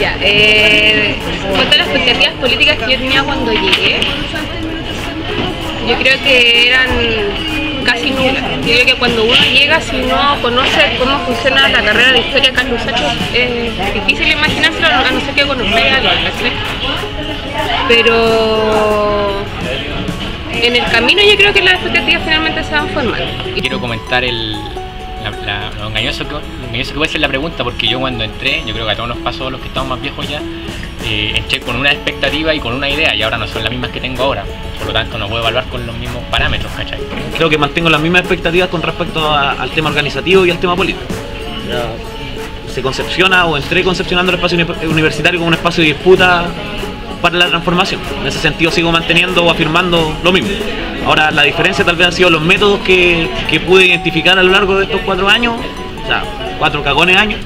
Ya, cuanto a las expectativas políticas que yo tenía cuando llegué, yo creo que eran casi nulas. Yo creo que cuando uno llega, si no conoce cómo funciona la carrera de historia acá en Lusacho, es difícil imaginárselo a no ser que conozca algo, ¿sí? Pero en el camino yo creo que las expectativas finalmente se van formando. Quiero comentar lo engañoso que puede ser la pregunta, porque yo cuando entré, yo creo que a todos nos pasó, los que estamos más viejos ya, entré con una expectativa y con una idea, y ahora no son las mismas que tengo ahora, por lo tanto no puedo evaluar con los mismos parámetros, ¿cachai? Creo que mantengo las mismas expectativas con respecto al tema organizativo y al tema político. Se concepciona, o entré concepcionando el espacio universitario como un espacio de disputa para la transformación. En ese sentido sigo manteniendo o afirmando lo mismo. Ahora, la diferencia tal vez han sido los métodos que pude identificar a lo largo de estos 4 años, o sea, 4 cagones años,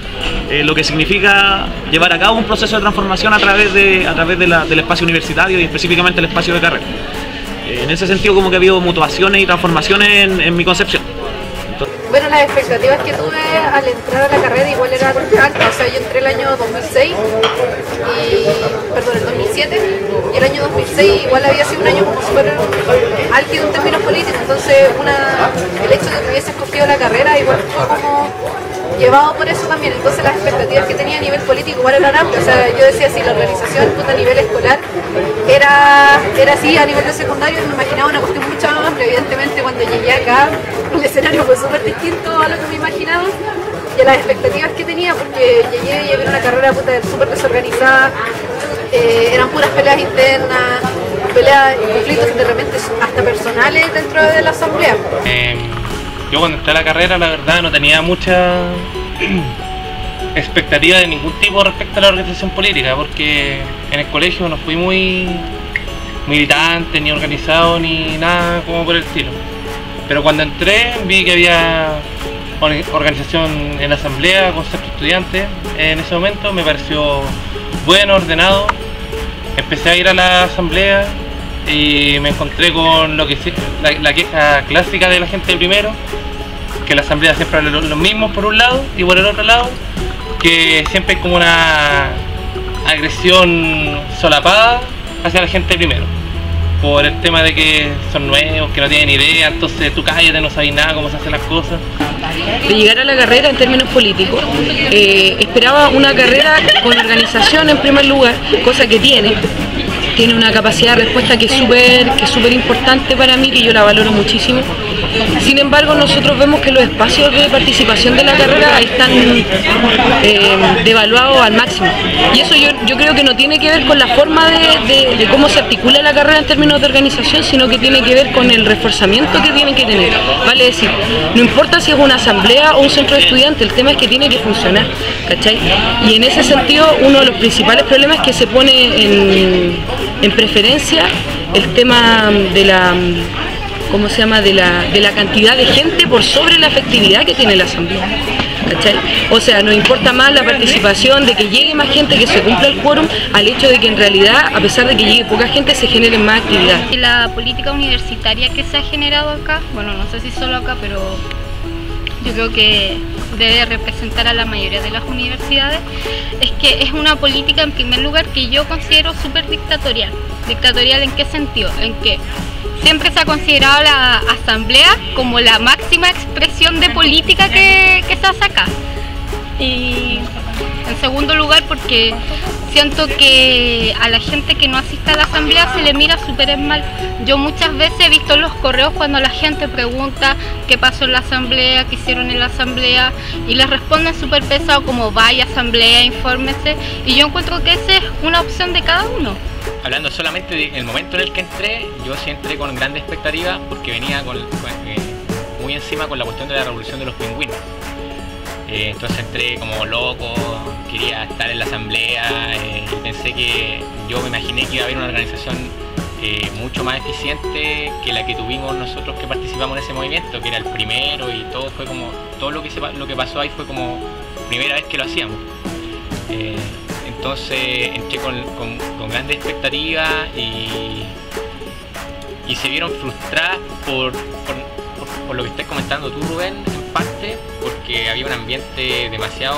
lo que significa llevar a cabo un proceso de transformación a través del espacio universitario y específicamente el espacio de carrera. En ese sentido, como que ha habido mutuaciones y transformaciones en mi concepción. Bueno, las expectativas que tuve al entrar a la carrera igual eran altas. O sea, yo entré el año 2006 el 2007, y el año 2006 igual había sido un año como súper álgido en términos políticos. Entonces el hecho de que hubiese escogido la carrera igual fue como llevado por eso también. Entonces las expectativas que tenía a nivel político igual eran amplias. O sea, yo decía, si la organización a nivel escolar era así, a nivel de secundario me imaginaba una cuestión mucho más amplia. Evidentemente cuando llegué acá el escenario fue súper distinto a lo que me imaginaba y a las expectativas que tenía, porque llegué a una carrera súper desorganizada, eran puras peleas internas, peleas y conflictos de repente hasta personales dentro de la asamblea. Yo cuando entré a la carrera, la verdad, no tenía mucha expectativa de ningún tipo respecto a la organización política, porque en el colegio no fui muy militante, ni organizado, ni nada como por el estilo. Pero cuando entré vi que había organización en la asamblea, concepto estudiante. En ese momento me pareció bueno, ordenado. Empecé a ir a la asamblea y me encontré con lo que la queja clásica de la gente de primero, que la asamblea siempre habla lo mismo por un lado, y por el otro lado que siempre hay como una agresión solapada hacia la gente de primero, por el tema de que son nuevos, que no tienen idea, entonces tú cállate, no sabes nada cómo se hacen las cosas. De llegar a la carrera en términos políticos, esperaba una carrera con organización en primer lugar, cosa que tiene una capacidad de respuesta que es súper importante para mí, que yo la valoro muchísimo. Sin embargo, nosotros vemos que los espacios de participación de la carrera están devaluados al máximo. Y eso yo creo que no tiene que ver con la forma de cómo se articula la carrera en términos de organización, sino que tiene que ver con el reforzamiento que tienen que tener. Vale decir, no importa si es una asamblea o un centro de estudiantes, el tema es que tiene que funcionar, ¿cachai? Y en ese sentido, uno de los principales problemas es que se pone en preferencia el tema de la... ¿cómo se llama?, de la cantidad de gente por sobre la efectividad que tiene la asamblea, ¿cachai? O sea, nos importa más la participación, de que llegue más gente, que se cumpla el quórum, al hecho de que en realidad, a pesar de que llegue poca gente, se generen más actividades. La política universitaria que se ha generado acá, bueno, no sé si solo acá, pero yo creo que debe representar a la mayoría de las universidades, es que es una política en primer lugar que yo considero súper dictatorial. ¿Dictatorial en qué sentido? En que siempre se ha considerado la asamblea como la máxima expresión de política que se hace acá. Y en segundo lugar porque siento que a la gente que no asiste a la asamblea se le mira súper mal. Yo muchas veces he visto en los correos cuando la gente pregunta qué pasó en la asamblea, qué hicieron en la asamblea, y les responden súper pesado como vaya asamblea, infórmese, y yo encuentro que esa es una opción de cada uno. Hablando solamente del momento en el que entré, yo sí entré con grandes expectativas porque venía muy encima con la cuestión de la revolución de los pingüinos. Entonces entré como loco, quería estar en la asamblea, pensé que yo me imaginé que iba a haber una organización mucho más eficiente que la que tuvimos nosotros que participamos en ese movimiento, que era el primero, y todo fue como, todo lo que pasó ahí fue como primera vez que lo hacíamos. Entonces entré con grandes expectativas y se vieron frustradas por lo que estás comentando tú, Rubén, en parte, porque había un ambiente demasiado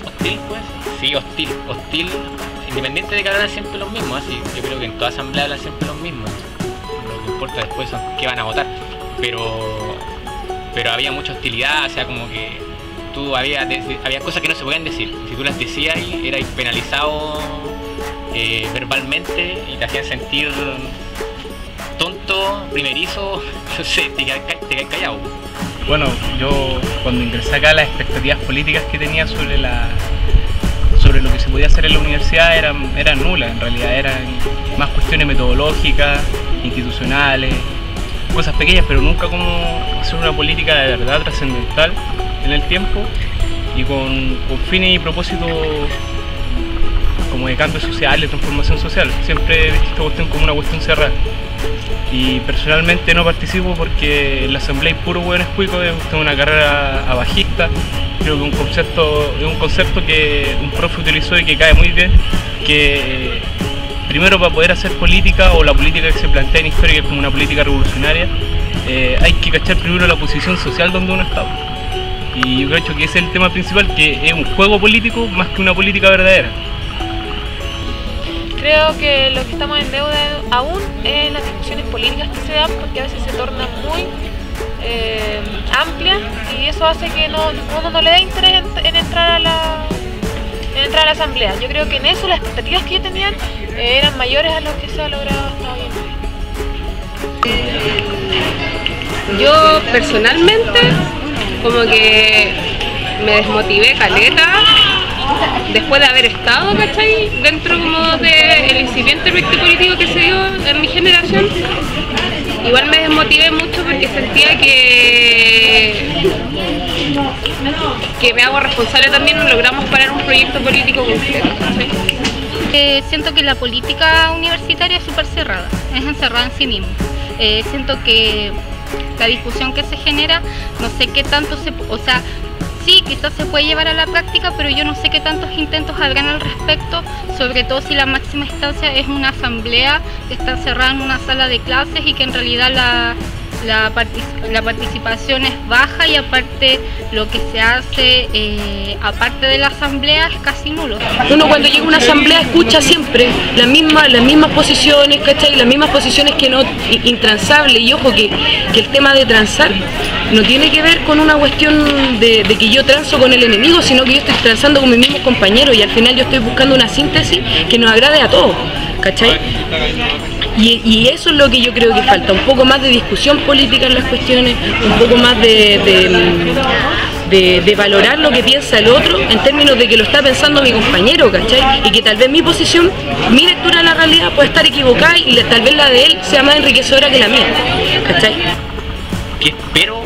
hostil, pues. Sí, hostil, independiente de que hablan siempre los mismos, así. Yo creo que en toda asamblea hablan siempre los mismos. Lo que importa después son qué van a votar. Pero había mucha hostilidad, o sea, como que había cosas que no se podían decir. Si tú las decías, eras penalizado verbalmente y te hacían sentir tonto, primerizo, no sé, te quedas callado. Bueno, yo cuando ingresé acá, las expectativas políticas que tenía sobre lo que se podía hacer en la universidad eran nulas. En realidad eran más cuestiones metodológicas, institucionales, cosas pequeñas, pero nunca como hacer una política de verdad trascendental en el tiempo y con fines y propósitos como de cambio social, de transformación social. Siempre he visto esta cuestión como una cuestión cerrada. Y personalmente no participo porque en la asamblea hay puro hueones cuicos, tengo una carrera abajista. Creo que es un concepto que un profe utilizó y que cae muy bien, que primero para poder hacer política o la política que se plantea en historia, que es como una política revolucionaria, hay que cachar primero la posición social donde uno está. Y yo creo que ese es el tema principal, que es un juego político más que una política verdadera. Creo que lo que estamos en deuda aún es las discusiones políticas que se dan, porque a veces se tornan muy amplias y eso hace que uno no le dé interés en entrar a la asamblea. Yo creo que en eso las expectativas que yo tenía eran mayores a lo que se ha logrado hasta hoy en día. Yo personalmente como que me desmotivé caleta después de haber estado, ¿cachai? Dentro como del incipiente proyecto político que se dio en mi generación. Igual me desmotivé mucho porque sentía que me hago responsable también, no logramos parar un proyecto político completo, ¿cachai? Siento que la política universitaria es súper cerrada, es encerrada en sí misma. Siento que la discusión que se genera, no sé qué tanto sí, quizás se puede llevar a la práctica, pero yo no sé qué tantos intentos habrán al respecto, sobre todo si la máxima instancia es una asamblea que está cerrada en una sala de clases y que en realidad la participación es baja y aparte lo que se hace aparte de la asamblea es casi nulo. Uno cuando llega a una asamblea escucha siempre las mismas posiciones, ¿cachai? Las mismas posiciones que no intransables. Y ojo que el tema de transar no tiene que ver con una cuestión de que yo transo con el enemigo, sino que yo estoy transando con mis mismos compañeros y al final yo estoy buscando una síntesis que nos agrade a todos, ¿cachai? Y eso es lo que yo creo que falta, un poco más de discusión política en las cuestiones, un poco más de valorar lo que piensa el otro en términos de que lo está pensando mi compañero, ¿cachai? Y que tal vez mi posición, mi lectura de la realidad puede estar equivocada y tal vez la de él sea más enriquecedora que la mía, ¿cachai? ¿Qué espero?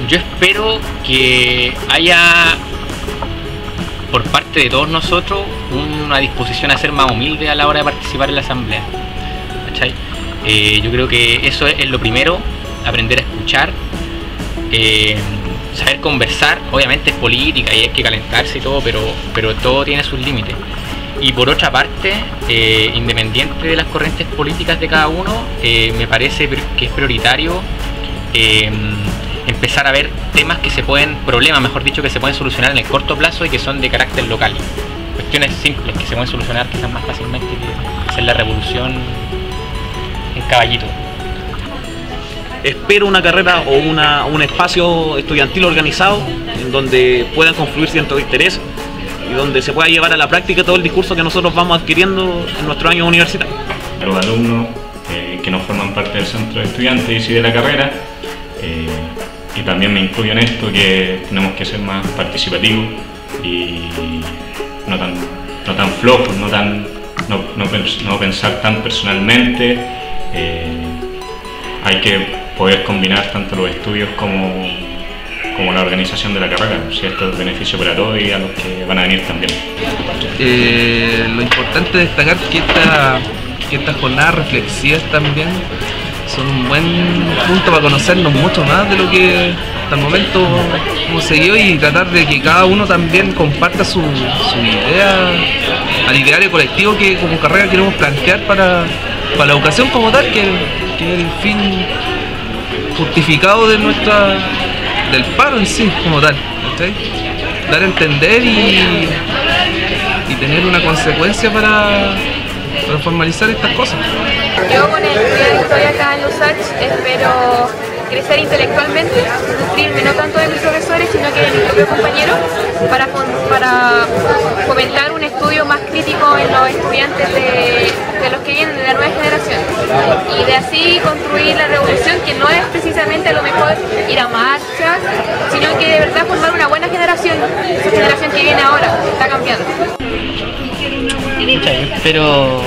Yo espero que haya por parte de todos nosotros una disposición a ser más humilde a la hora de participar en la asamblea, ¿cachai? Yo creo que eso es lo primero, aprender a escuchar, saber conversar. Obviamente es política y hay que calentarse y todo, pero todo tiene sus límites. Y por otra parte, independiente de las corrientes políticas de cada uno, me parece que es prioritario empezar a ver problemas mejor dicho, que se pueden solucionar en el corto plazo y que son de carácter local. Cuestiones simples que se pueden solucionar quizás más fácilmente que hacer la revolución en caballito. Espero una carrera o un espacio estudiantil organizado en donde puedan confluir ciertos intereses y donde se pueda llevar a la práctica todo el discurso que nosotros vamos adquiriendo en nuestros años universitarios. Los alumnos que no forman parte del centro de estudiantes y sí de la carrera, y también me incluyo en esto, que tenemos que ser más participativos y no tan flojos, no pensar tan personalmente. Hay que poder combinar tanto los estudios como la organización de la carrera, si esto es beneficio para todos y a los que van a venir también. Lo importante es destacar que estas jornadas reflexivas también son un buen punto para conocernos mucho más de lo que hasta el momento hemos seguido y tratar de que cada uno también comparta su idea al ideario colectivo que como carrera queremos plantear para la educación como tal, que es el fin justificado del paro en sí como tal, ¿cachai? Dar a entender y tener una consecuencia para formalizar estas cosas. Yo con el estudiar historia acá en USACH espero crecer intelectualmente, nutrirme no tanto de mis profesores sino que de mis propios compañeros para fomentar un estudio más crítico en los estudiantes de los que vienen de la nueva generación y de así construir la revolución, que no es precisamente a lo mejor ir a marchas, sino que de verdad formar una buena generación, esa generación que viene ahora, que está cambiando. Pero